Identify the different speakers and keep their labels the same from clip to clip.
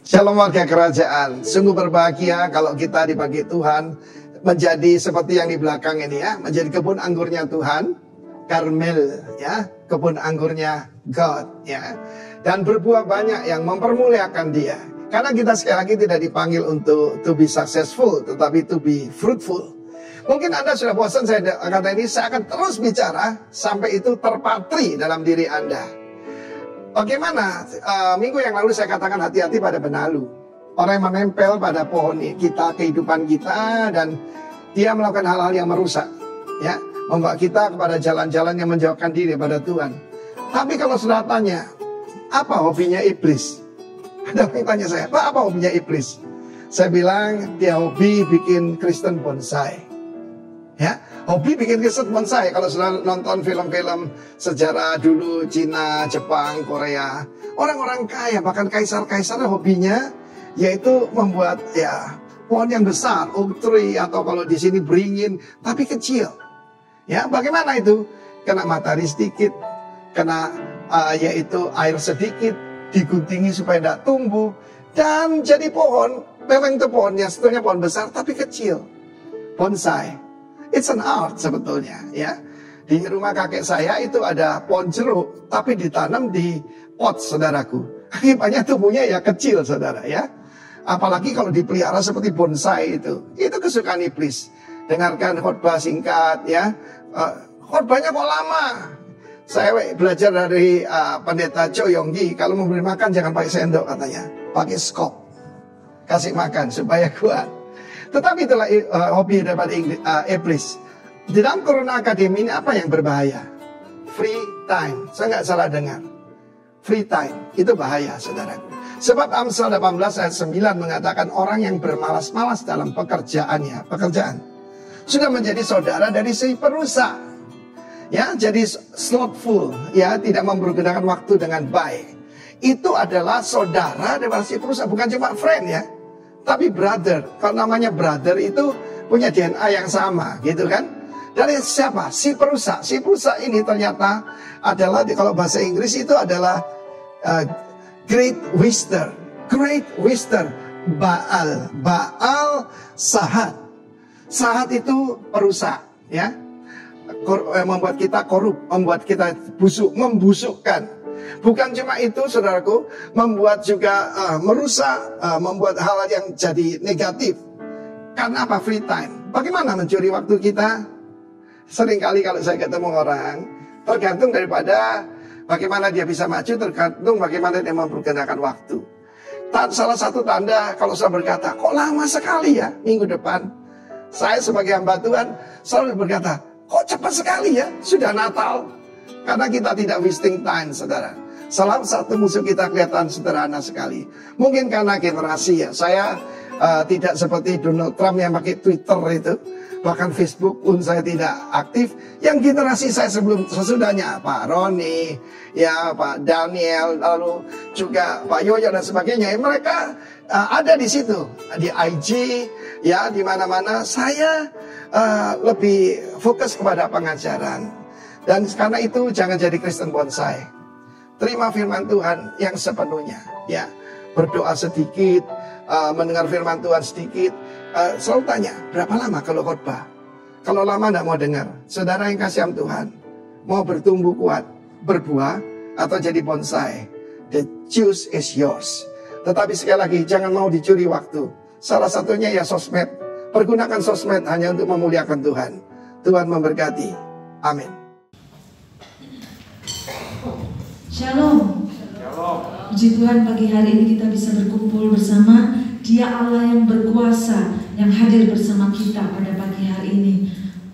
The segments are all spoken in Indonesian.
Speaker 1: Shalom warga kerajaan, sungguh berbahagia kalau kita dipakai Tuhan menjadi seperti yang di belakang ini ya, menjadi kebun anggurnya Tuhan, Karmel ya, kebun anggurnya God ya, dan berbuah banyak yang mempermuliakan Dia. Karena kita sekali lagi tidak dipanggil untuk to be successful, tetapi to be fruitful. Mungkin Anda sudah bosan saya kata ini, saya akan terus bicara sampai itu terpatri dalam diri Anda. Bagaimana minggu yang lalu saya katakan hati-hati pada benalu. Orang yang menempel pada pohon kita, kehidupan kita, dan dia melakukan hal-hal yang merusak ya, membawa kita kepada jalan-jalan yang menjauhkan diri pada Tuhan. Tapi kalau sudah tanya, apa hobinya iblis? Ada yang tanya saya, apa hobinya iblis? Saya bilang dia hobi bikin Kristen bonsai. Ya, hobi bikin Kristen bonsai. Kalau sudah nonton film-film sejarah dulu, Cina, Jepang, Korea, orang-orang kaya, bahkan kaisar-kaisar hobinya yaitu membuat ya pohon yang besar, oak tree, atau kalau di sini beringin, tapi kecil. Ya, bagaimana itu? Kena matahari sedikit, kena yaitu air sedikit, diguntingi supaya tidak tumbuh, dan jadi pohon. Memang itu pohonnya sebetulnya pohon besar tapi kecil, bonsai. It's an art sebetulnya ya. Di rumah kakek saya itu ada pohon jeruk, tapi ditanam di pot, saudaraku. Akibatnya tumbuhnya ya kecil, saudara ya. Apalagi kalau dipelihara seperti bonsai itu kesukaan iblis. Dengarkan khotbah singkat ya. Khotbahnya kok lama. Saya belajar dari pendeta Cho Yonggi, kalau memberi makan jangan pakai sendok katanya, pakai skop. Kasih makan supaya kuat. Tetapi itulah hobi daripada iblis. Di dalam Corona Academy ini apa yang berbahaya? Free time. Saya nggak salah dengar. Free time itu bahaya, saudaraku. Sebab Amsal 18 ayat 9 mengatakan orang yang bermalas-malas dalam pekerjaan sudah menjadi saudara dari si perusak. Ya, jadi slothful, ya, tidak mempergunakan waktu dengan baik. Itu adalah saudara daripada si perusak, bukan cuma friend ya. Tapi brother, kalau namanya brother itu punya DNA yang sama, gitu kan? Dari siapa? Si perusak. Si perusak ini ternyata adalah, kalau bahasa Inggris itu adalah great wisdom. Great wisdom. Baal Sahat. Sahat itu perusak, ya. Membuat kita korup, membuat kita busuk, membusukkan. Bukan cuma itu, saudaraku, membuat juga merusak, membuat hal yang jadi negatif. Karena apa? Free time. Bagaimana mencuri waktu kita? Seringkali kalau saya ketemu orang, tergantung daripada bagaimana dia bisa maju, tergantung bagaimana dia mempergunakan waktu. Salah satu tanda kalau saya berkata, kok lama sekali ya minggu depan? Saya sebagai hamba Tuhan selalu berkata, kok cepat sekali ya, sudah Natal. Karena kita tidak wasting time, saudara. Salah satu musuh kita kelihatan sederhana sekali. Mungkin karena generasi ya. Saya tidak seperti Donald Trump yang pakai Twitter itu. Bahkan Facebook pun saya tidak aktif. Yang generasi saya sesudahnya, Pak Roni, ya Pak Daniel, lalu juga Pak Yoyo dan sebagainya. Mereka ada di situ, di IG, ya di mana-mana. Saya lebih fokus kepada pengajaran. Dan karena itu jangan jadi Kristen bonsai. Terima firman Tuhan yang sepenuhnya, ya. Berdoa sedikit, mendengar firman Tuhan sedikit. Selalu tanya, berapa lama kalau khotbah? Kalau lama tidak mau dengar. Saudara yang kasih Tuhan, mau bertumbuh kuat, berbuah, atau jadi bonsai, the choice is yours. Tetapi sekali lagi, jangan mau dicuri waktu. Salah satunya ya sosmed. Pergunakan sosmed hanya untuk memuliakan Tuhan. Tuhan memberkati. Amin.
Speaker 2: Shalom. Puji Tuhan, pagi hari ini kita bisa berkumpul bersama. Dia Allah yang berkuasa, yang hadir bersama kita pada pagi hari ini.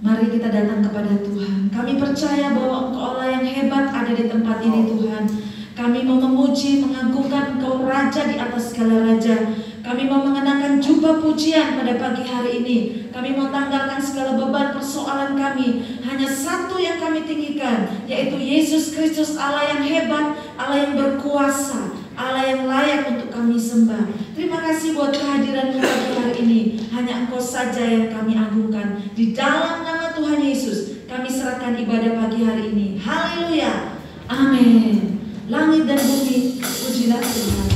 Speaker 2: Mari kita datang kepada Tuhan. Kami percaya bahwa Engkau Allah yang hebat ada di tempat ini, Tuhan. Kami mau memuji, mengagungkan Engkau Raja di atas segala raja. Kami mau mengenakan jubah pujian pada pagi hari ini. Kami mau tanggalkan segala beban persoalan kami. Hanya satu yang kami tinggikan, yaitu Yesus Kristus, Allah yang hebat, Allah yang berkuasa, Allah yang layak untuk kami sembah. Terima kasih buat kehadiran-Mu pagi hari ini. Hanya Engkau saja yang kami agungkan. Di dalam nama Tuhan Yesus, kami serahkan ibadah pagi hari ini. Haleluya. Amin. Langit dan bumi, pujilah Tuhan.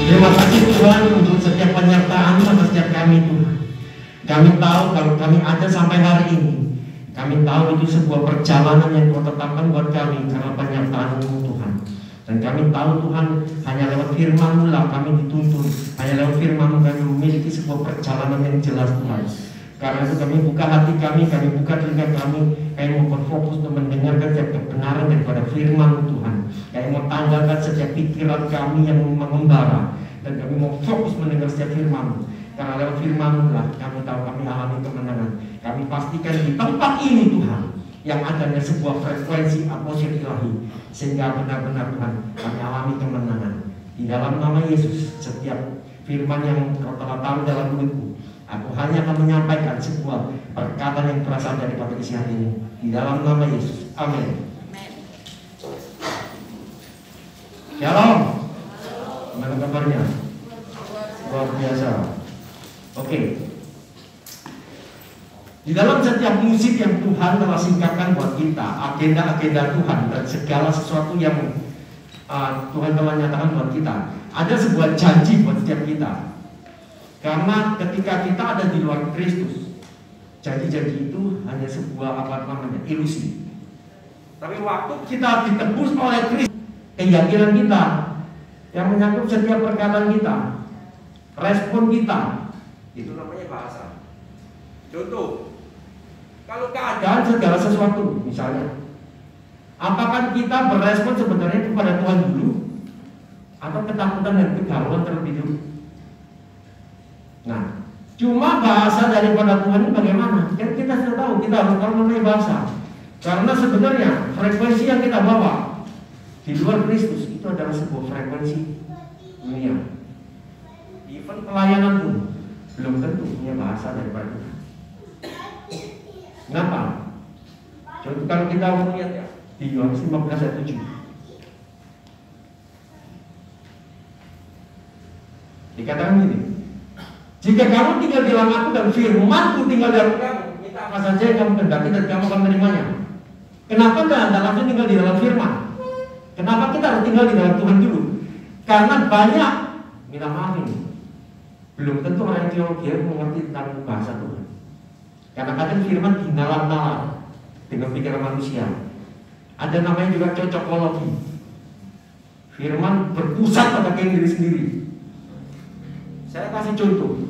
Speaker 3: Terima kasih Tuhan untuk setiap penyertaan pada setiap kami Tuhan. Kami tahu kalau kami ada sampai hari ini, kami tahu itu sebuah perjalanan yang Kau tetapkan buat kami karena penyertaan-Mu Tuhan. Dan kami tahu Tuhan, hanya lewat firman-Mu lah kami dituntun, hanya lewat firman-Mu kami memiliki sebuah perjalanan yang jelas Tuhan. Karena itu kami buka hati kami buka telinga kami mau berfokus untuk mendengarkan setiap kebenaran daripada firman Tuhan. Kami mau tanggalkan setiap pikiran kami yang mengembara, dan kami mau fokus mendengar setiap firman. Karena lewat firman lah kami tahu kami alami kemenangan. Kami pastikan di tempat ini Tuhan yang adanya sebuah frekuensi atmosfer ilahi, sehingga benar-benar Tuhan kami alami kemenangan. Di dalam nama Yesus, setiap firman yang Kau telah tahu dalam mulutku, aku hanya akan menyampaikan sebuah perkataan yang berasal daripada isi hati ini. Di dalam nama Yesus. Amin. Shalom. Gimana kabarnya? Luar biasa. Oke. Di dalam setiap musik yang Tuhan telah singkapkan buat kita, agenda-agenda Tuhan dan segala sesuatu yang Tuhan telah nyatakan buat kita, ada sebuah janji buat setiap kita. Karena ketika kita ada di luar Kristus, janji-janji itu hanya sebuah ilusi. Tapi waktu kita ditebus oleh Kristus, keyakinan kita yang menyangkut setiap perkataan kita, respon kita, itu namanya bahasa. Contoh, kalau keadaan segala sesuatu, misalnya, apakah kita berespon sebenarnya kepada Tuhan dulu, atau ketakutan dan kegalauan terlebih dulu? Nah, cuma bahasa daripada Tuhan ini bagaimana? Kan kita sudah tahu, kita harus tahu mengenai bahasa. Karena sebenarnya frekuensi yang kita bawa di luar Kristus itu adalah sebuah frekuensi dunia. Even pelayanan pun belum tentu punya bahasa daripada Tuhan. Kenapa? Contoh kalau kita melihat ya di Yohanes 15 ayat 7. Dikatakan gini, jika kamu tinggal di dalam aku dan firman-Ku tinggal di dalam kamu, minta apa saja yang kamu kehendaki dan kamu akan menerimanya. Kenapa Anda langsung tinggal di dalam firman? Kenapa kita harus tinggal di dalam Tuhan dulu? Karena banyak, minta maaf ini, belum tentu orang teologi mengerti tentang bahasa Tuhan. Karena kadang firman dinalar-nalar dengan pikiran manusia. Ada namanya juga cocokologi. Firman berpusat pada diri sendiri. Saya kasih contoh.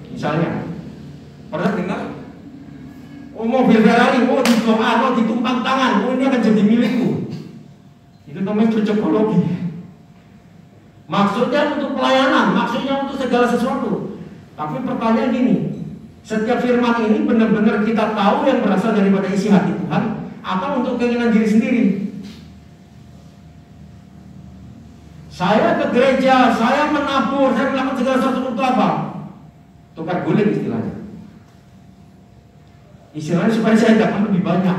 Speaker 3: Misalnya, pernah dengar? Oh, mobil Ferrari, oh didoa, oh ditumpang tangan, oh ini akan jadi milikku. Itu namanya cocokologi. Maksudnya untuk pelayanan, maksudnya untuk segala sesuatu. Tapi pertanyaan gini, setiap firman ini benar-benar kita tahu yang berasal daripada isi hati Tuhan, atau untuk keinginan diri sendiri? Saya ke gereja, saya menabur, saya melakukan segala sesuatu untuk apa? Tukar guling istilahnya. Istilahnya supaya saya dapat lebih banyak.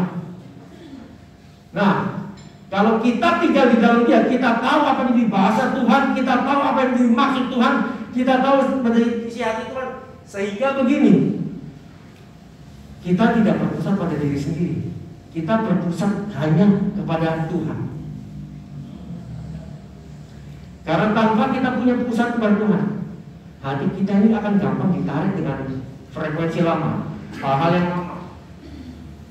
Speaker 3: Nah, kalau kita tinggal di dalam Dia, kita tahu apa yang menjadi bahasa Tuhan, kita tahu apa yang menjadi maksud Tuhan, kita tahu menjadi isi hati Tuhan. Sehingga begini, kita tidak berpusat pada diri sendiri, kita berpusat hanya kepada Tuhan. Karena tanpa kita punya pusat kepada Tuhan, hati kita ini akan gampang ditarik dengan frekuensi lama, hal-hal yang lama,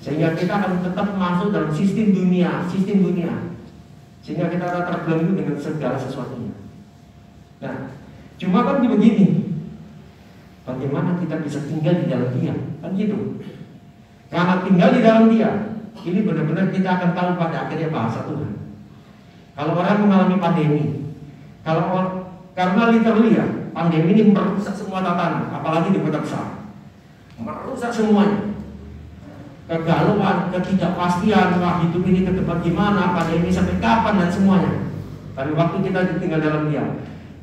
Speaker 3: sehingga kita akan tetap masuk dalam sistem dunia, sehingga kita akan terbelenggu dengan segala sesuatunya. Nah, cuma kan begini, bagaimana kita bisa tinggal di dalam Dia, kan gitu. Karena tinggal di dalam Dia, ini benar-benar kita akan tahu pada akhirnya bahasa Tuhan. Kalau orang mengalami pandemi, karena literally ya, pandemi ini merusak semua tatanan, apalagi di kota besar, merusak semuanya. Kegalauan, ketidakpastian, wah hidup ini ke depan gimana, pandemi sampai kapan dan semuanya. Tapi waktu kita tinggal dalam Dia,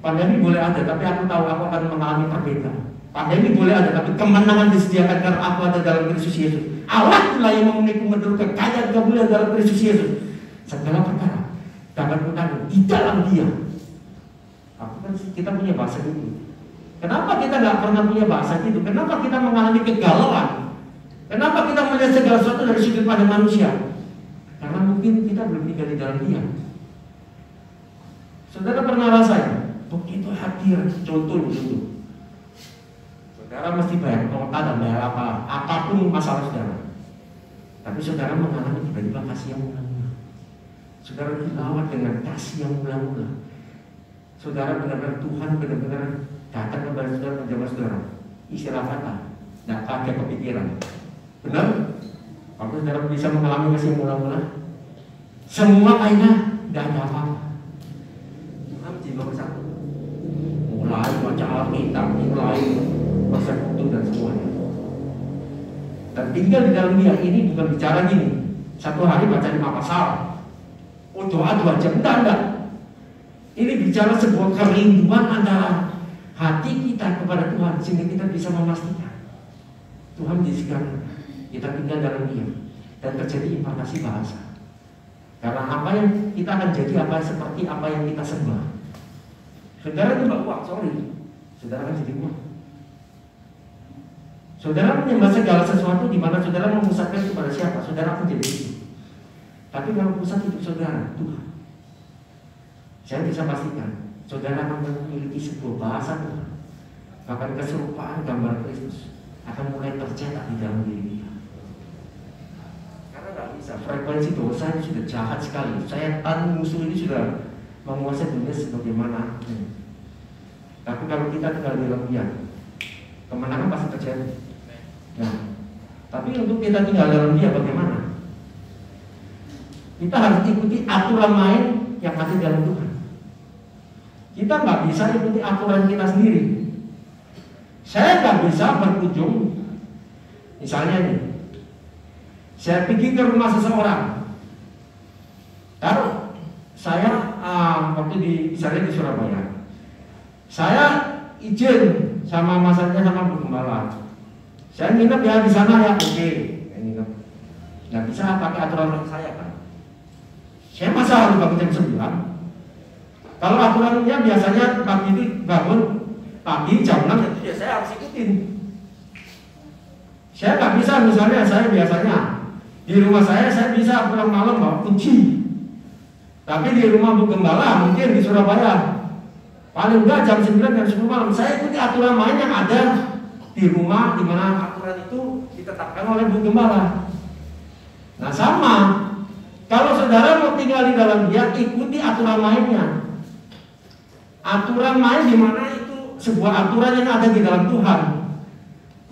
Speaker 3: pandemi boleh ada, tapi aku tahu aku akan mengalami perbedaan. Pandemi boleh ada, tapi kemenangan disediakan karena aku ada dalam Kristus Yesus. Allah lah yang memenuhi menurut kekayaan kemuliaan dalam Kristus Yesus. Segala perkara dapat kutanggung di dalam Dia. Kita punya bahasa gitu. Kenapa kita nggak pernah punya bahasa gitu? Kenapa kita mengalami kegalauan? Kenapa kita melihat segala sesuatu dari sudut pandang manusia? Karena mungkin kita belum tinggal di dalam Dia. Saudara pernah rasain begitu hadir, contoh. Saudara mesti bayar kota dan bayar apapun masalah saudara. Tapi saudara mengalami tiba-tiba kasih yang mula-mula. Saudara dilawat dengan kasih yang mula-mula. Saudara benar-benar Tuhan benar-benar datang kepada saudara, menjamah saudara. Istilah kata, tidak pakai kepikiran. Benar? Kalau saudara bisa mengalami kasih mula-mula, semua kayaknya tidak ada apa-apa. Tuhan menjadi bersatu. Mulai baca Alkitab, mulai bersekutu dan semuanya. Dan tinggal di dalam Dia ini bukan bicara gini, satu hari baca 5 pasal, doa 2 jam, enggak. Ini bicara sebuah kerinduan antara hati kita kepada Tuhan, sehingga kita bisa memastikan Tuhan menjadikan kita tinggal dalam Dia dan terjadi impartasi bahasa. Karena apa yang kita akan jadi seperti apa yang kita sembah. Saudara nyembah uang, saudara akan jadi uang. Saudara menyembah segala sesuatu di mana saudara memusatkan kepada siapa, saudara akan jadi itu. Tapi kalau pusat hidup saudara, Tuhan, saya bisa pastikan saudara akan memiliki sebuah bahasa Tuhan. Bahkan keserupaan gambar Kristus akan mulai tercetak di dalam diri kita. Karena nggak bisa, frekuensi dosa ini sudah jahat sekali. Setan musuh ini sudah menguasai dunia sebagaimana. Tapi kalau kita tinggal di dalam Dia, kemenangan pasti terjadi. Nah, tapi untuk kita tinggal dalam Dia bagaimana? Kita harus ikuti aturan main yang ada dalam Tuhan. Kita nggak bisa ikuti aturan kita sendiri. Saya nggak bisa berkunjung, misalnya nih, saya pergi ke rumah seseorang. Taruh saya waktu misalnya di Surabaya, saya izin sama masanya sama Bu Gembala, saya nginep ya di sana ya, oke, nginep. Nggak bisa pakai aturan saya kan. Saya masa harus bangun jam 9. Kalau aturannya biasanya pagi itu bangun pagi jam 6 itu ya saya harus ikutin. Saya nggak bisa, misalnya saya biasanya di rumah saya bisa pulang malam bawa kunci. Tapi di rumah Bu Gembala mungkin di Surabaya paling enggak jam 9 dan 10 malam. Saya ikuti aturan main yang ada di rumah, di mana aturan itu ditetapkan oleh Bu Gembala. Nah sama, kalau saudara mau tinggal di dalam Dia, ikuti aturan mainnya. Aturan main di mana itu sebuah aturan yang ada di dalam Tuhan.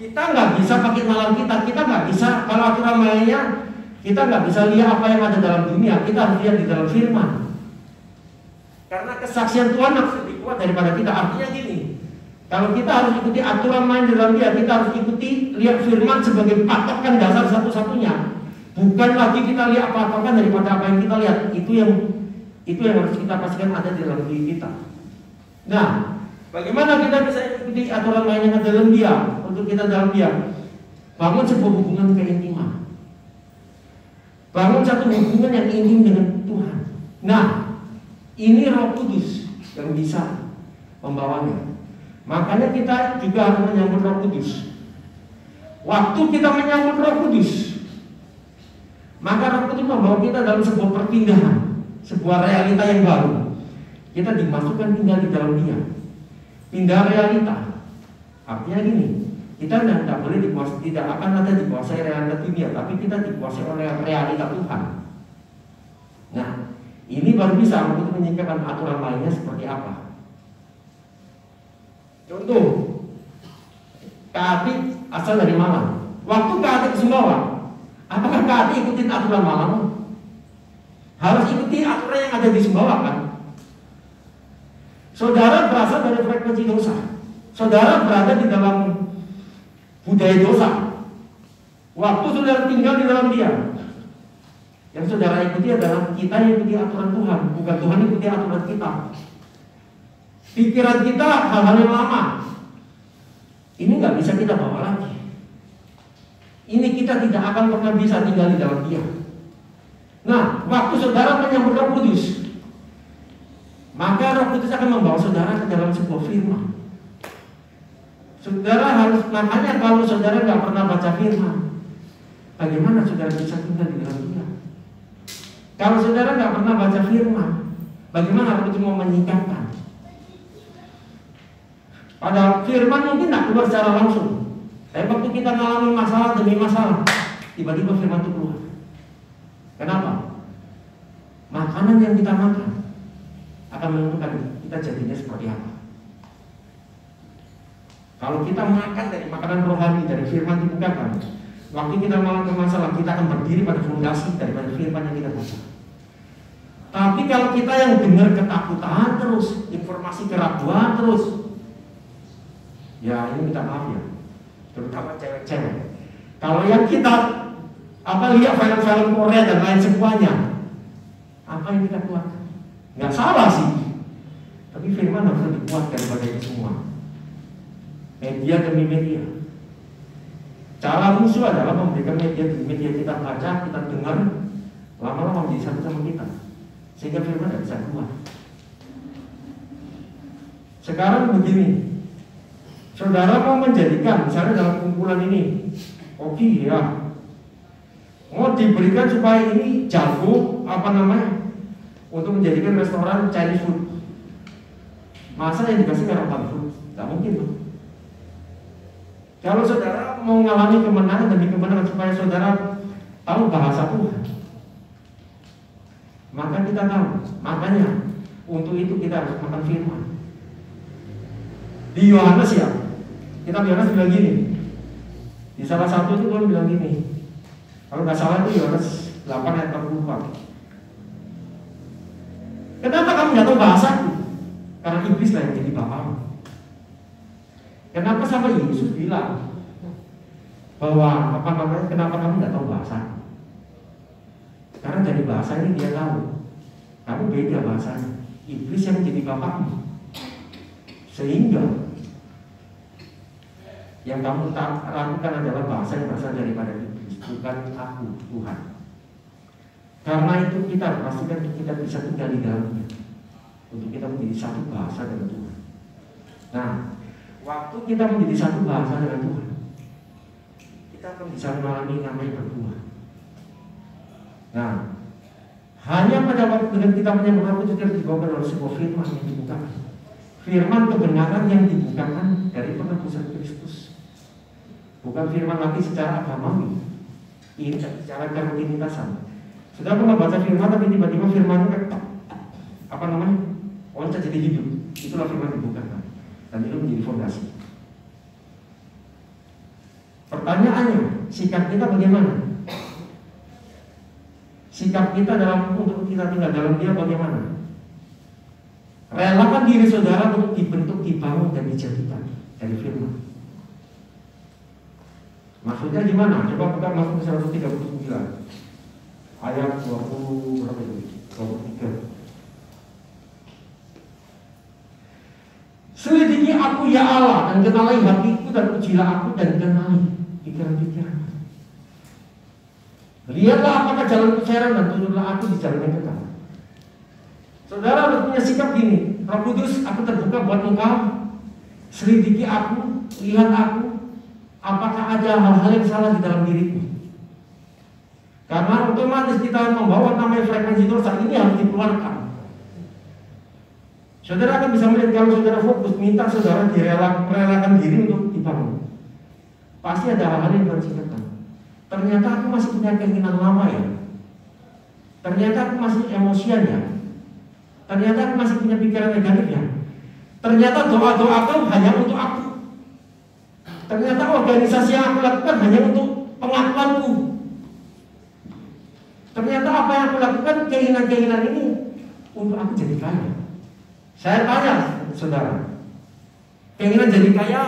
Speaker 3: Kita nggak bisa pakai nalar kita nggak bisa. Kalau aturan mainnya, kita nggak bisa lihat apa yang ada dalam dunia. Kita harus lihat di dalam Firman. Karena kesaksian Tuhan lebih kuat daripada kita. Artinya gini, kalau kita harus ikuti aturan main di dalam Dia, kita harus ikuti lihat Firman sebagai patokan dasar satu-satunya. Bukan lagi kita lihat patokan daripada apa yang kita lihat. Itu yang harus kita pastikan ada di dalam diri kita. Nah, bagaimana kita bisa ikuti aturan main yang ada dalam Dia? Untuk kita dalam Dia, bangun sebuah hubungan keintiman. Bangun satu hubungan yang intim dengan Tuhan. Nah, ini Roh Kudus yang bisa membawanya. Makanya kita juga harus menyambut Roh Kudus. Waktu kita menyambut Roh Kudus, maka Roh Kudus membawa kita dalam sebuah perpindahan, sebuah realita yang baru. Kita dimasukkan tinggal di dalam Dia. Pindah realita. Artinya gini, kita tidak boleh dikuasai, tidak akan ada dikuasai realita dunia, tapi kita dikuasai oleh realita Tuhan. Nah, ini baru bisa untuk menyingkapkan aturan lainnya seperti apa. Contoh, Kak Ati asal dari Malang. Waktu Kak Ati ke Sumbawa, apakah Kak Ati ikutin aturan Malang? Harus ikuti aturan yang ada di Sumbawa kan? Saudara berasal dari frekuensi dosa. Saudara berada di dalam budaya dosa. Waktu saudara tinggal di dalam Dia, yang saudara ikuti adalah kita yang ikuti aturan Tuhan, bukan Tuhan ikuti aturan kita. Pikiran kita hal-hal yang lama, ini nggak bisa kita bawa lagi. Ini kita tidak akan pernah bisa tinggal di dalam Dia. Nah, waktu saudara menyambut Roh Kudus, maka Roh Kudus akan membawa saudara ke dalam sebuah firman. Saudara harus, makanya kalau saudara nggak pernah baca firman, bagaimana saudara bisa tinggal di dalam Dia? Kalau saudara nggak pernah baca firman, bagaimana Roh Kudus mau menyingkapkan? Pada firman mungkin tidak keluar secara langsung, tapi waktu kita mengalami masalah demi masalah, tiba-tiba firman itu keluar. Kenapa? Makanan yang kita makan akan menentukan kita jadinya seperti apa. Kalau kita makan dari makanan rohani, dari firman dibukakan, waktu kita mengalami masalah, kita akan berdiri pada fondasi daripada firman yang kita baca. Tapi kalau kita yang dengar ketakutan terus, informasi keraguan terus, ya ini minta maaf ya, terutama cewek-cewek. Kalau yang kita lihat film-film Korea dan lain semuanya, apa yang kita keluarkan? Nggak salah sih, tapi firman harus lebih kuat daripada itu semua. Media demi media. Cara musuh adalah memberikan media demi media kita baca, kita dengar, lama-lama menjadi satu sama kita, sehingga firman tidak bisa keluar. Sekarang begini, saudara mau menjadikan, misalnya dalam kumpulan ini, kopi ya, mau diberikan supaya ini jago, untuk menjadikan restoran Chinese food. Masa yang dikasih Arabian food? Tidak mungkin tuh. Kalau saudara mau mengalami kemenangan demi kemenangan supaya saudara tahu bahasa Tuhan, maka kita tahu. Makanya untuk itu kita harus makan firman. Di Yohanes ya, kitab Yohanes bilang gini. Di salah satu itu Tuhan bilang gini. Kalau nggak salah itu Yohanes 8 ayat 44. Kenapa kamu nggak tahu bahasaku? Karena iblis lah yang jadi bapakmu. Kenapa sampai Yesus bilang bahwa kenapa kamu nggak tahu bahasa? Karena dari bahasa ini dia tahu kamu beda bahasanya. Iblis yang jadi bapakmu, sehingga yang kamu lakukan adalah bahasa yang berasal daripada iblis, bukan aku, Tuhan. Karena itu kita pastikan kita bisa tinggal di dalamnya, untuk kita menjadi satu bahasa dengan Tuhan. Nah, waktu kita menjadi satu bahasa dengan Tuhan, kita akan bisa mengalami namanya berbuah. Nah, hanya pada waktu dengan kita menyambut Roh Kudus kita dibawakan oleh sebuah firman yang dibukakan. Firman kebenaran yang dibukakan dari penebusan Kristus. Bukan firman lagi secara agamawi, ini secara kerutinitasan. Sudah pernah baca firman tapi tiba-tiba firman loncat jadi hidup. Itulah firman dibukakan. Dan itu menjadi fondasi. Pertanyaannya, sikap kita bagaimana? Sikap kita untuk kita tinggal dalam Dia bagaimana? Relakan diri saudara untuk dibentuk, dibangun, dan dijadikan dari firman. Maksudnya gimana? Coba buka Mazmur 139 ayat 20 berapa itu? 23. Selidiki aku ya Allah, dan kenali hatiku, dan ujilah aku, dan kenali pikiran-pikiran. Lihatlah apakah jalanku serong dan tuntunlah aku di jalan yang kekal. Saudara harus punya sikap gini, Roh Kudus, aku terbuka buat engkau, selidiki aku, lihat aku, apakah ada hal-hal yang salah di dalam diriku. Karena otomatis kita membawa namanya frekuensi dosa ini harus dikeluarkan. Saudara akan bisa melihat kalau saudara fokus, minta saudara merelakan diri untuk dibangun. Pasti ada hal-hal yang harus dilakukan. Ternyata aku masih punya keinginan lama ya. Ternyata aku masih emosian ya. Ternyata aku masih punya pikiran negatif ya. Ternyata doa-doaku hanya untuk aku. Ternyata organisasi yang aku lakukan hanya untuk pengakuanku. Ternyata apa yang aku lakukan, keinginan-keinginan ini untuk aku jadi kaya. Saya tanya saudara, keinginan jadi kaya,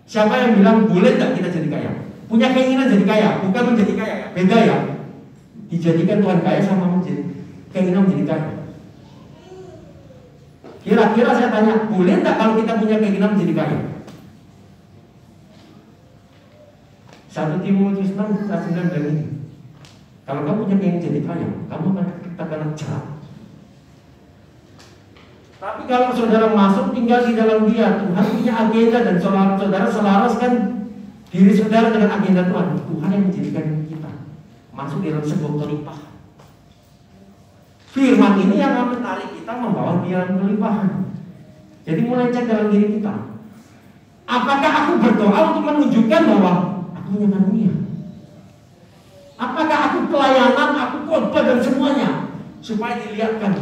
Speaker 3: siapa yang bilang boleh tidak kita jadi kaya? Punya keinginan jadi kaya, bukan menjadi kaya ya. Beda ya. Dijadikan Tuhan kaya sama menjadi keinginan menjadi kaya. Kira-kira saya tanya, boleh tidak kalau kita punya keinginan menjadi kaya? 1 Timotius 6 ayat 9 bilang ini, kalau kamu punya keinginan jadi kaya, kamu akan terkena jerat. Tapi kalau saudara masuk tinggal di dalam Dia, Tuhan punya agenda dan saudara selaraskan diri saudara dengan agenda Tuhan. Tuhan yang menjadikan kita masuk dalam sebuah kelimpahan. Firman ini yang akan menarik kita membawa Dia dalam kelimpahan. Jadi mulai cek dalam diri kita. Apakah aku berdoa untuk menunjukkan bahwa aku punya karunia? Apakah aku pelayanan, aku khotbah dan semuanya supaya dilihatkan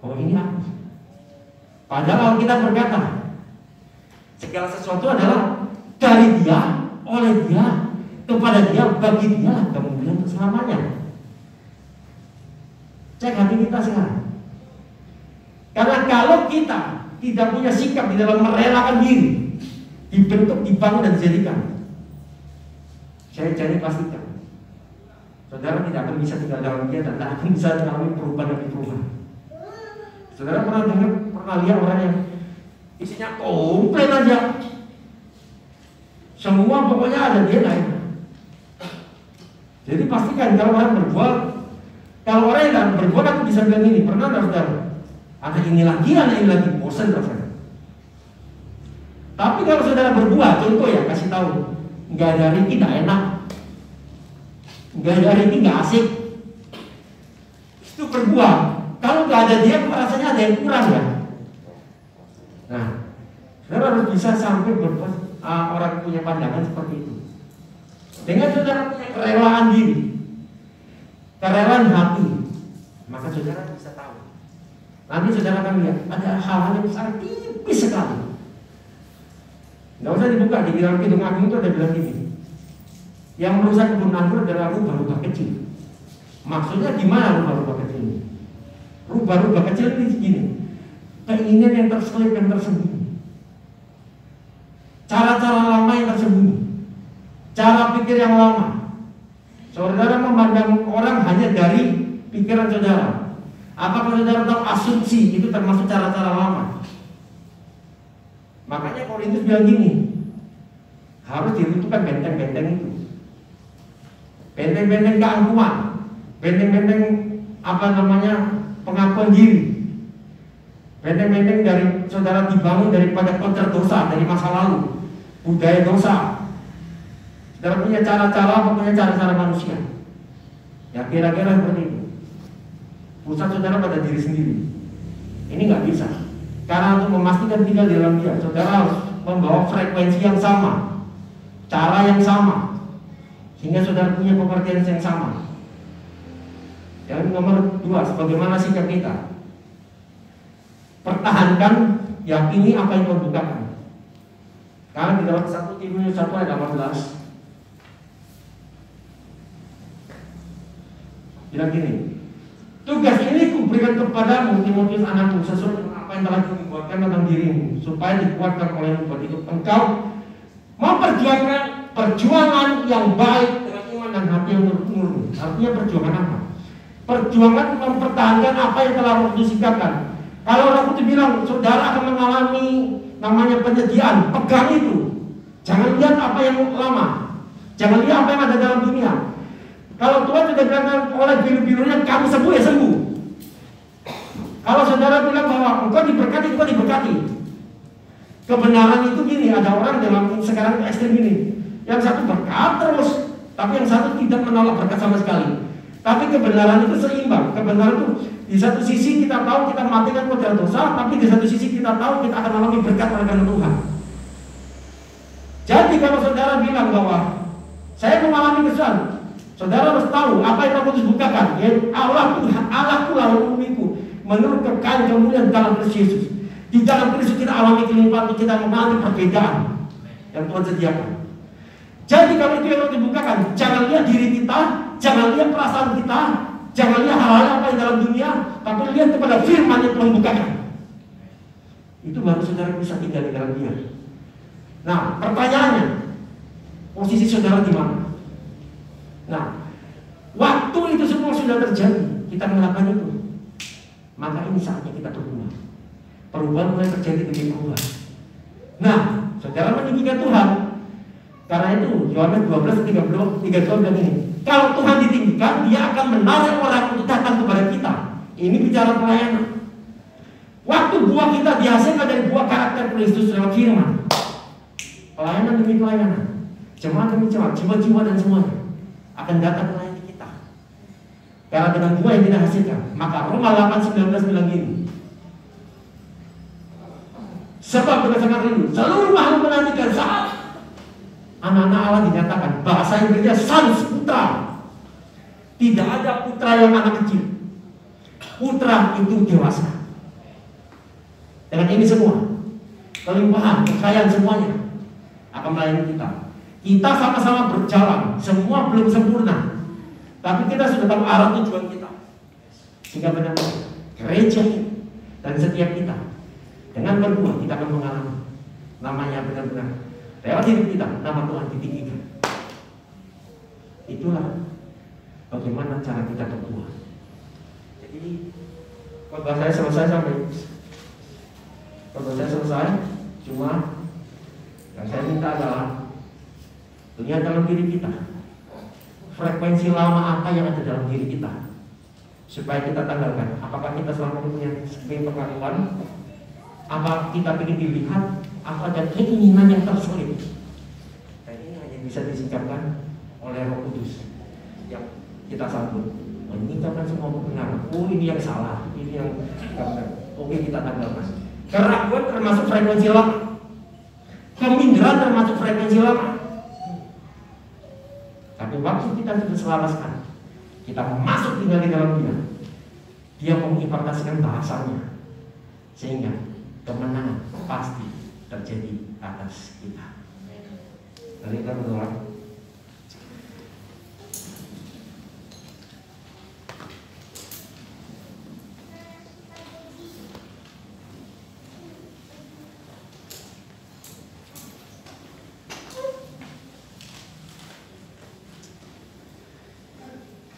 Speaker 3: bahwa ini aku? Padahal kita berkata, segala sesuatu adalah dari Dia, oleh Dia, kepada Dia, bagi Dia, kemudian selamanya. Cek hati kita sekarang. Karena kalau kita tidak punya sikap di dalam merelakan diri, dibentuk, dibangun dan dijadikan, saya jadi pastikan saudara tidak akan bisa tinggal dalam Dia dan tidak akan bisa mengalami perubahan demi perubahan. Saudara pernah lihat orang yang isinya komplain aja, semua pokoknya ada dia lain. Jadi pastikan kalau orang berbuat, kalau orang yang berbuat aku bisa bilang ini, pernah ada saudara, ada ini lagi, bosan rasanya. Tapi kalau saudara berbuat, contoh ya, kasih tahu, nggak ada Riki nggak enak, nggak ada Riki nggak asik, itu berbuat. Kalau nggak ada dia, rasanya ada yang kurang ya. Nah, saudara harus bisa sampai berbuat orang punya pandangan seperti itu. Dengan saudara punya kerelaan diri, kerelaan hati, maka saudara bisa tahu. Nanti saudara akan lihat ada hal-hal yang sangat tipis sekali. Nggak usah dibuka, di dalam Kidung Agung itu ada bilang gini, yang merusak kebun anggur adalah rubah-rubah kecil. Maksudnya gimana rubah-rubah kecil ini? Rubah-rubah kecil ini segini, keinginan yang terselip, yang tersembunyi, cara-cara lama yang tersembunyi, cara pikir yang lama. Saudara memandang orang hanya dari pikiran saudara. Apakah saudara tahu asumsi itu termasuk cara-cara lama? Makanya Korintus bilang gini, harus diruntuhkan benteng-benteng itu, benteng-benteng keangkuhan, benteng-benteng pengakuan diri, benteng-benteng dari saudara dibangun daripada konter dosa, dari masa lalu, budaya dosa. Saudara punya cara-cara, punya cara-cara manusia. Ya kira-kira seperti itu. Pusat saudara pada diri sendiri. Ini nggak bisa. Karena untuk memastikan tinggal di dalam Dia, saudara harus membawa frekuensi yang sama, cara yang sama, sehingga saudara punya pengertian yang sama. Yang nomor 2, sebagaimana sikap kita. Pertahankan, yakini apa yang Tuhan bukakan. Karena di dalam 1 Timotius 1 ayat 18 bilang gini, tugas ini kuberikan kepadamu Timotius anakku, sesuai dengan apa yang telah dibuatkan tentang dirimu, supaya dikuatkan oleh buat itu engkau memperjuangkan perjuangan yang baik dengan iman dan hati yang murni. Artinya perjuangan apa? Perjuangan mempertahankan apa yang telah Roh Kudus sikapkan. Kalau Roh Kudus bilang saudara akan mengalami namanya penyediaan, pegang itu. Jangan lihat apa yang lama, jangan lihat apa yang ada dalam dunia. Kalau Tuhan sudah bilang oleh biru-birunya kamu sembuh, ya sembuh. Kalau saudara bilang bahwa engkau diberkati, engkau diberkati. Kebenaran itu gini, ada orang dalam sekarang ekstrem gini. Yang satu berkat terus, tapi yang satu tidak menolak berkat sama sekali. Tapi kebenaran itu seimbang. Kebenaran itu di satu sisi kita tahu kita matikan kodrat dosa, tapi di satu sisi kita tahu kita akan mengalami berkat oleh karena Tuhan. Jadi kalau saudara bilang bahwa saya mengalami kesusahan, saudara harus tahu apa yang Roh Kudus bukakan. Yaitu Allahku lawan umiku menurut kekayaan kemuliaan dalam Kristus Yesus. Di dalam Kristus kita alami kelimpahan, kita mengalami perbedaan yang Tuhan sediakan. Jadi kalau itu yang dibukakan, jangan lihat diri kita, jangan lihat perasaan kita, jangan lihat hal-hal apa yang dalam dunia, tapi lihat kepada firman yang Tuhan bukakan. Itu baru saudara bisa tinggal di dalam dia. Nah, pertanyaannya, posisi saudara di mana? Nah, waktu itu semua sudah terjadi, kita melakukan itu, maka ini saatnya kita berubah. Perubahan mulai terjadi demi perubahan. Nah, saudara meninggikan Tuhan. Karena itu Yohanes 12:32 bilang ini, kalau Tuhan ditinggikan, Dia akan menarik orang untuk datang kepada kita. Ini bicara pelayanan. Waktu buah kita dihasilkan dari buah karakter Kristus dalam firman. Pelayanan demi pelayanan, jemaat demi jemaat, jiwa-jiwa dan semuanya akan datang melayani kita. Karena dengan buah yang kita hasilkan, maka Roma 8:19 bilang gini, sebab berdasarkan rindu seluruh makhluk menantikan saat anak-anak Allah dinyatakan. Bahasa Inggrisnya sons, putra. Tidak ada putra yang anak kecil. Putra itu dewasa. Dengan ini semua, kelimpahan, kekayaan semuanya akan melayani kita. Kita sama-sama berjalan, semua belum sempurna, tapi kita sudah tahu arah tujuan kita. Sehingga benar-benar gereja ini dan setiap kita dengan berbuah kita akan mengalami namanya benar-benar lewat hidup kita, nama Tuhan ditinggikan. Itulah bagaimana cara kita berbuah. Jadi khotbah saya selesai, cuma yang saya minta adalah lihat dalam diri kita frekuensi lama apa yang ada dalam diri kita, supaya kita tanggalkan apakah kita selama ini punya pengakuan, apa kita ingin dilihat, apa ada keinginan yang terselip. Dan ini hanya bisa disingkapkan oleh Roh Kudus yang kita sambut, meningkatkan semua kebenaran. Oh, ini yang salah, ini yang benar. Oke, kita tanggalkan. Keraguan termasuk frekuensi lama, keminderan termasuk frekuensi lama. Tapi waktu kita sudah selaraskan, kita masuk tinggal di dalam Dia mengimpartasikan bahasanya, sehingga kemenangan pasti terjadi atas kita. Mari kita berdoa.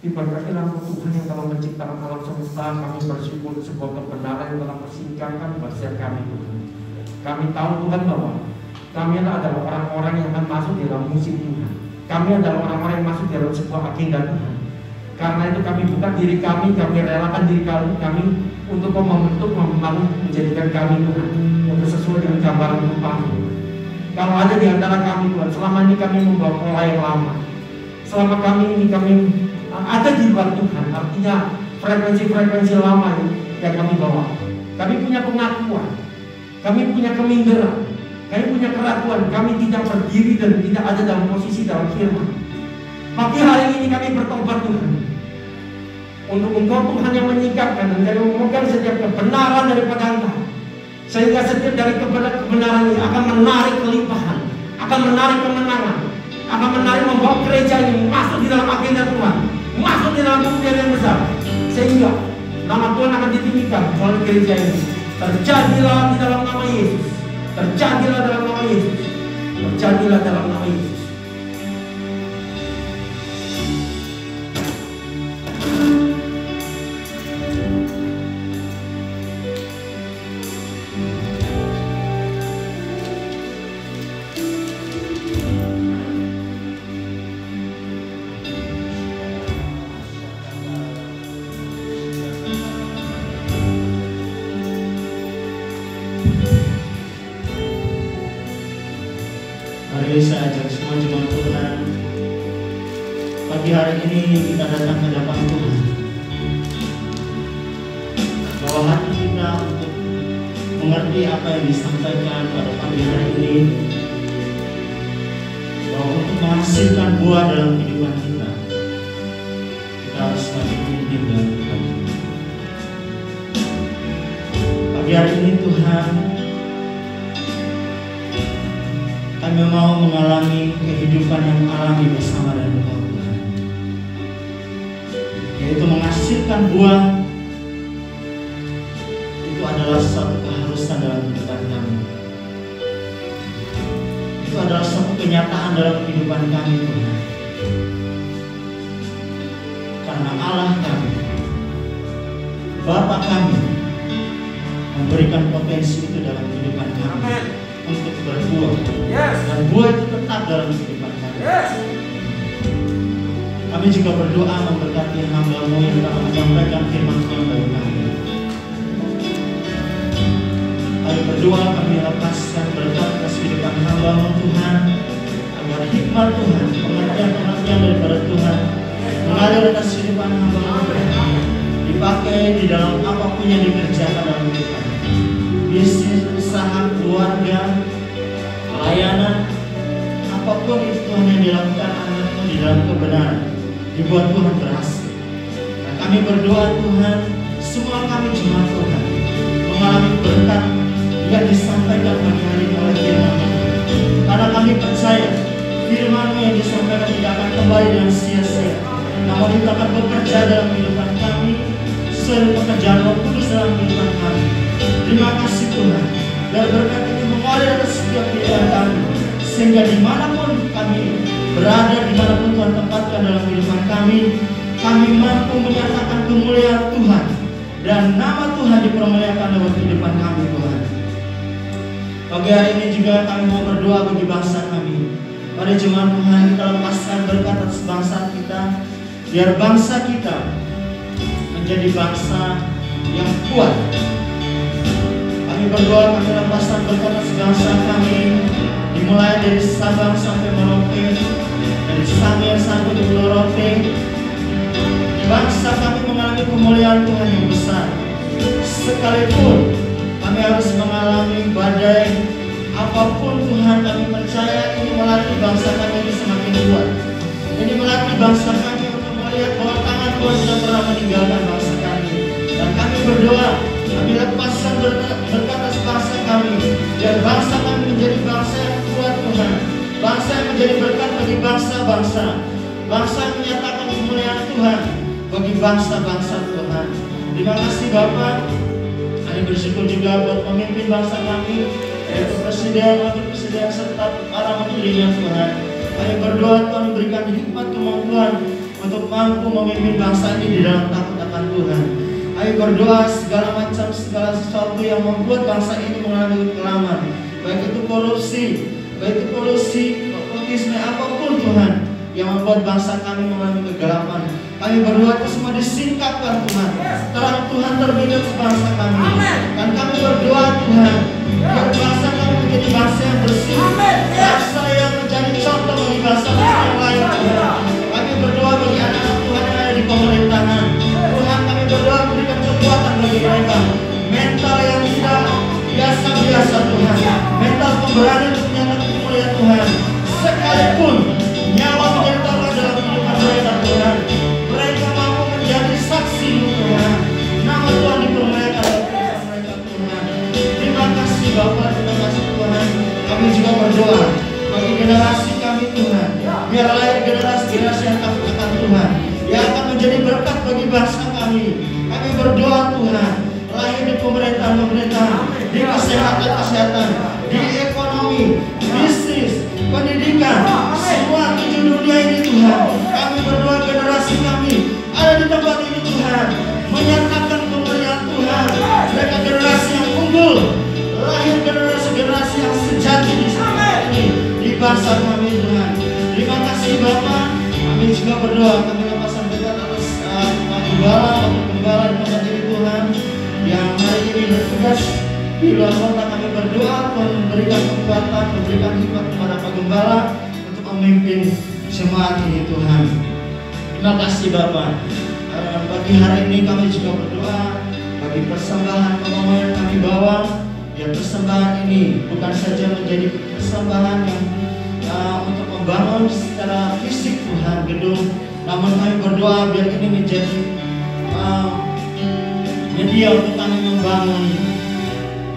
Speaker 3: Diberkatilah Tuhan yang telah menciptakan alam semesta. Kami bersyukur sebuah kebenaran yang telah bersingkapkan buat setiap kami, Tuhan. Kami tahu Tuhan bahwa kami adalah orang-orang yang akan masuk di dalam musim Tuhan. Kami adalah orang-orang yang masuk di dalam sebuah agenda Tuhan. Karena itu kami buka diri kami relakan diri kami untuk membentuk, membangun, menjadikan kami Tuhan untuk sesuai dengan gambaran rupa-Mu. Kalau ada di antara kami Tuhan, selama ini kami membawa pola yang lama, selama kami ada di luar Tuhan, artinya frekuensi-frekuensi lama yang kami bawa. Kami punya pengakuan, kami punya keminderan, kami punya keraguan, kami tidak berdiri dan tidak ada dalam posisi dalam firman. Pagi hari ini kami bertobat Tuhan, untuk Engkau Tuhan yang menyingkapkan dan yang memegang setiap kebenaran daripada Engkau, sehingga setiap dari kebenaran ini akan menarik kelimpahan, akan menarik kemenangan, akan menarik membawa gereja ini masuk di dalam agenda Tuhan, masuk di dalam kemuliaan yang besar, sehingga nama Tuhan akan ditinggikan oleh gereja ini. Terjadilah di dalam nama Yesus, terjadilah dalam nama Yesus, terjadilah dalam nama Yesus.
Speaker 4: Mari saya ajak semua jemaat Tuhan, pagi hari ini kita datang ke hadapan Tuhan, bawa hati kita untuk mengerti apa yang disampaikan pada pagi hari ini, bahwa untuk menghasilkan buah dalam kehidupan kita, kita harus semakin intim dalam Tuhan. Pagi hari ini Tuhan, kami mau mengalami kehidupan yang alami bersama dengan Engkau Tuhan, yaitu menghasilkan buah. Itu adalah suatu keharusan dalam kehidupan kami. Itu adalah suatu kenyataan dalam kehidupan kami Tuhan. Karena Allah kami, Bapa kami, memberikan potensi itu dalam kehidupan kami untuk berbuah. Dan buah itu tetap dalam kehidupan kami. Kami juga berdoa memberkati hamba-Mu yang telah menyampaikan firman Tuhan bagi kami. Kami berdoa, kami lepaskan berkat atas kehidupan hamba-Mu Tuhan, agar hikmat Tuhan, pengertian-pengertian daripada Tuhan mengalir atas kehidupan hamba-Mu Tuhan, dipakai di dalam apapun yang dikerjakan dalam kehidupan, bisnis, usaha, keluarga, pelayanan, apapun itu Tuhan yang dilakukan anak-Mu di dalam kebenaran, dibuat Tuhan berhasil. Nah, kami berdoa Tuhan, semua kami jemaat Tuhan mengalami berkat yang disampaikan pagi hari ini oleh firman-Mu. Karena kami percaya firman-Mu yang disampaikan tidak akan kembali dengan sia-sia, namun itu akan bekerja dalam kehidupan kami sesuai pekerjaan Roh Kudus dalam kehidupan kami. Terima kasih Tuhan, biar berkat ini mengalir atas setiap kehidupan kami, sehingga dimanapun kami berada, dimanapun Tuhan tempatkan dalam kehidupan kami mampu menyatakan kemuliaan Tuhan dan nama Tuhan dipermuliakan dalam kehidupan kami Tuhan. Pagi hari ini juga kami mau berdoa bagi bangsa kami. Mari jemaat Tuhan, kita lepaskan berkat atas bangsa kita, biar bangsa kita menjadi bangsa yang kuat. Kami berdoa, kami lepaskan berkat atas bangsa kami, dimulai dari Sabang sampai Merauke, dari Sangir sampai ke Pulau Rote. Bangsa kami mengalami kemuliaan Tuhan yang besar. Sekalipun kami harus mengalami badai, apapun Tuhan kami percaya ini melatih bangsa kami ini semakin kuat. Ini melatih bangsa kami untuk melihat bahwa tangan Tuhan tidak pernah meninggalkan bangsa kami. Dan kami berdoa, kami lepaskan berkat atas bangsa kami, biar bangsa kami menjadi bangsa yang kuat Tuhan, bangsa yang menjadi berkat bagi bangsa-bangsa, bangsa yang menyatakan kemuliaan Tuhan bagi bangsa-bangsa Tuhan. Terima kasih Bapak. Kami bersyukur juga buat pemimpin bangsa kami, yaitu Presiden, Wakil Presiden, serta para menterinya Tuhan. Kami berdoa Tuhan berikan hikmat kemampuan untuk mampu memimpin bangsa ini di dalam takut akan Tuhan. Kami berdoa segala sesuatu yang membuat bangsa ini mengalami kekelaman, baik itu korupsi, nepotisme, apapun Tuhan yang membuat bangsa kami mengalami kegelapan. Kami berdoa itu semua disingkapkan Tuhan, terang Tuhan terbit di bangsa kami. Dan kami berdoa Tuhan, biar bangsa kami menjadi bangsa yang bersih, bangsa yang menjadi contoh bagi bangsa-bangsa yang lain Tuhan. Kami berdoa bagi anak-anak Tuhan yang ada di pemerintahan. Tuhan, kami berdoa berikan kekuatan bagi mereka, mental yang tidak biasa-biasa Tuhan, mental pemberani untuk menyatakan kemuliaan Tuhan. Sekalipun nyawa menjadi taruhan dalam kehidupan mereka Tuhan, mereka mampu menjadi saksi Tuhan. Nama Tuhan dipermuliakan dalam kehidupan mereka Tuhan. Terima kasih Bapak, terima kasih Tuhan. Kami juga berdoa bagi generasi kami Tuhan, biar lahir generasi-generasi yang takut akan Tuhan, yang akan menjadi berkat bagi bangsa kami. Kami berdoa Tuhan, lahir di pemerintahan, di kesehatan, di ekonomi, bisnis, pendidikan, semua 7 dunia ini Tuhan. Kami berdoa generasi kami ada di tempat ini Tuhan, menyatakan kemuliaan Tuhan. Mereka generasi yang unggul, lahir generasi yang sejati di sana ini, di bangsa kami Tuhan. Terima kasih Bapak. Kami juga berdoa, kami lepaskan berkat atas Pak Gembala di tempat ini Tuhan, yang hari ini bertugas di luar kota. Kami berdoa Tuhan memberikan kekuatan, memberikan hikmat kepada Gembala untuk memimpin jemaat ini Tuhan. Terima kasih Bapak. Pagi hari ini kami juga berdoa bagi persembahan yang kami bawa. Biar persembahan ini bukan saja menjadi persembahan yang untuk membangun secara fisik Tuhan gedung, namun kami berdoa biar ini menjadi media untuk kami membangun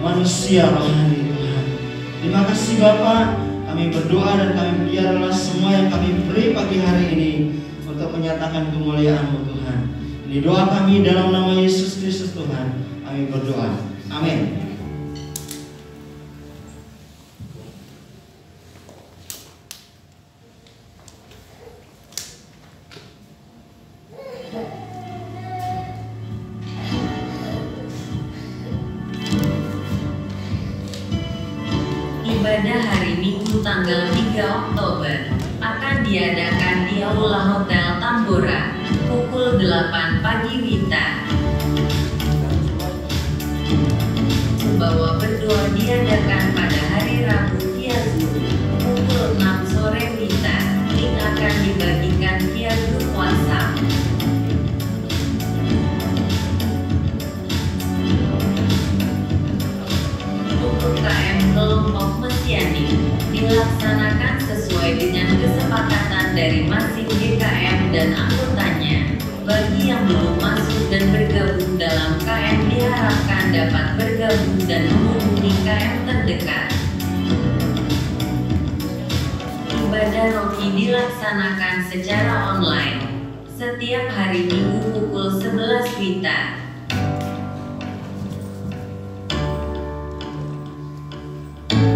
Speaker 4: manusia rohani Tuhan. Terima kasih Bapak. Kami berdoa dan kami biarlah semua yang kami beri pagi hari ini untuk menyatakan kemuliaan-Mu Tuhan. Ini doa kami dalam nama Yesus Kristus Tuhan. Kami berdoa. Amin.
Speaker 5: Ibadah hari Minggu tanggal 3 Oktober akan diadakan di Aula Hotel Tambora pukul 8 pagi WITA. Bahwa berdoa diadakan pada hari Rabu via Zoom pukul 6 sore WITA. Link akan dibagikan via grup WhatsApp. Untuk KM kelompok Mesianik dilaksanakan sesuai dengan kesepakatan dari masing GKM dan anggotanya. Bagi yang belum masuk dan bergabung dalam KM diharapkan dapat bergabung dan menghubungi KM terdekat. Ibadah Roki dilaksanakan secara online setiap hari Minggu pukul 11 WITA.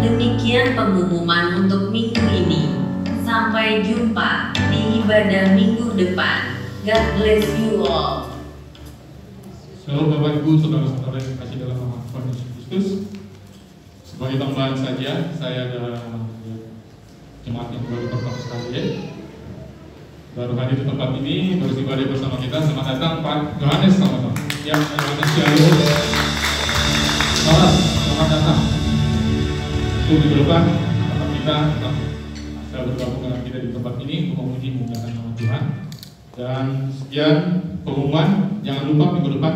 Speaker 5: Demikian pengumuman untuk minggu ini. Sampai jumpa di ibadah minggu depan. God bless you all.
Speaker 6: Shalom Bapak Ibu, saudara-saudara yang kasih dalam nama Tuhan Yesus Kristus. Sebagai tambahan saja, saya adalah jemaat yang baru pertama sekali, baru hadir di tempat ini, baru ibadah bersama kita. Selamat datang Pak Yohanes, sama-sama. Ya, Yohanes Shalom. Selamat datang. Untuk di depan tempat kita bisa bergabung dengan kita di tempat ini untuk memuji memuliakan nama Tuhan. Dan sekian pengumuman, jangan lupa minggu depan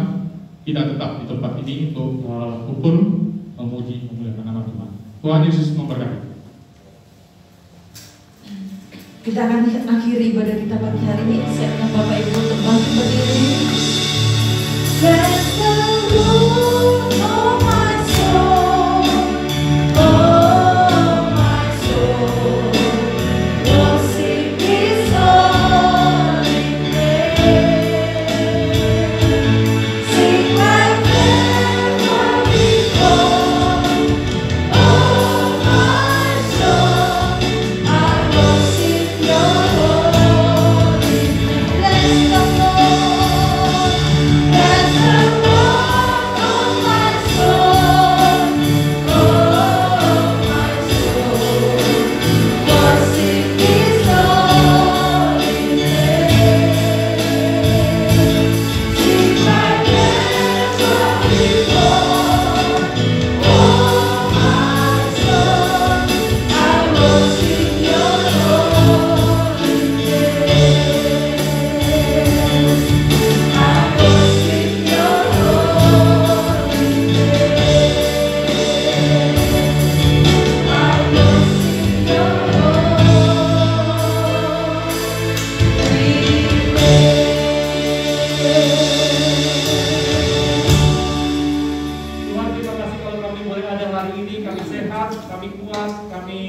Speaker 6: kita tetap di tempat ini untuk kumpul memuji memuliakan nama Tuhan. Tuhan Yesus memberkati.
Speaker 2: Kita akan akhiri ibadah kita pagi hari ini. Siapkan Bapak Ibu untuk bangkit berdiri. Bless the Lord, oh my soul, oh my soul, worship His holy name. Sing like never before, oh my soul, I worship Your holy name. Bless the Lord, bless the Lord, oh my soul, oh my soul, worship His holy name. Sing like never before, oh my soul, I worship Your holy name. I worship Your holy name. I worship Your
Speaker 3: Tuhan, terima kasih kalau kami boleh ada hari ini, kami sehat, kami kuat, kami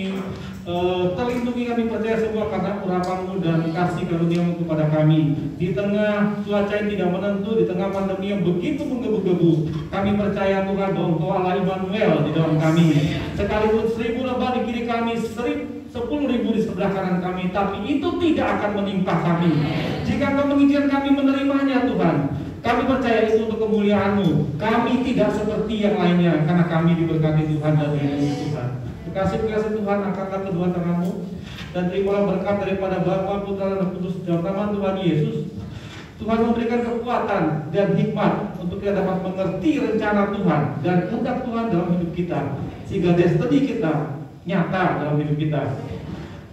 Speaker 3: terlindungi, kami percaya semua karena urapan-Mu dan kasih karunia-Mu kepada kami. Di tengah cuaca yang tidak menentu, di tengah pandemi yang begitu menggebu-gebu, kami percaya Tuhan bahwa Engkau Allah Immanuel di dalam kami. Sekalipun 1000 lebah di kiri kami, 10.000 di sebelah kanan kami, tapi itu tidak akan menimpa kami. Jika Engkau mengizinkan kami menerimanya Tuhan, kami percaya itu untuk kemuliaan-Mu. Kami tidak seperti yang lainnya karena kami diberkati Tuhan dan dilindungi Tuhan. Kasih Tuhan, angkatlah kedua tangan-Mu dan terimalah berkat daripada Bapa, Putra dan Kudus dalam nama Tuhan Yesus. Tuhan memberikan kekuatan dan hikmat untuk kita dapat mengerti rencana Tuhan dan kehendak Tuhan dalam hidup kita, sehingga destiny kita nyata dalam hidup kita.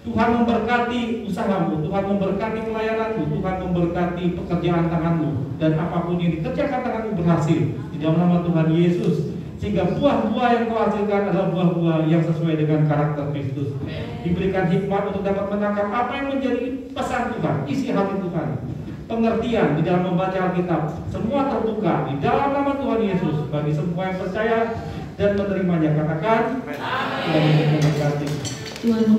Speaker 6: Tuhan memberkati usahamu, Tuhan memberkati pelayananmu, Tuhan memberkati pekerjaan tanganmu, dan apapun yang dikerjakan tanganmu berhasil di dalam nama Tuhan Yesus, sehingga buah-buah yang kau hasilkan adalah buah-buah yang sesuai dengan karakter Kristus. Diberikan hikmat untuk dapat menangkap apa yang menjadi pesan Tuhan, isi hati Tuhan. Pengertian di dalam membaca Alkitab, semua terbuka di dalam nama Tuhan Yesus bagi semua yang percaya dan menerimanya. Katakan, Tuhan memberkati.
Speaker 2: Tuhan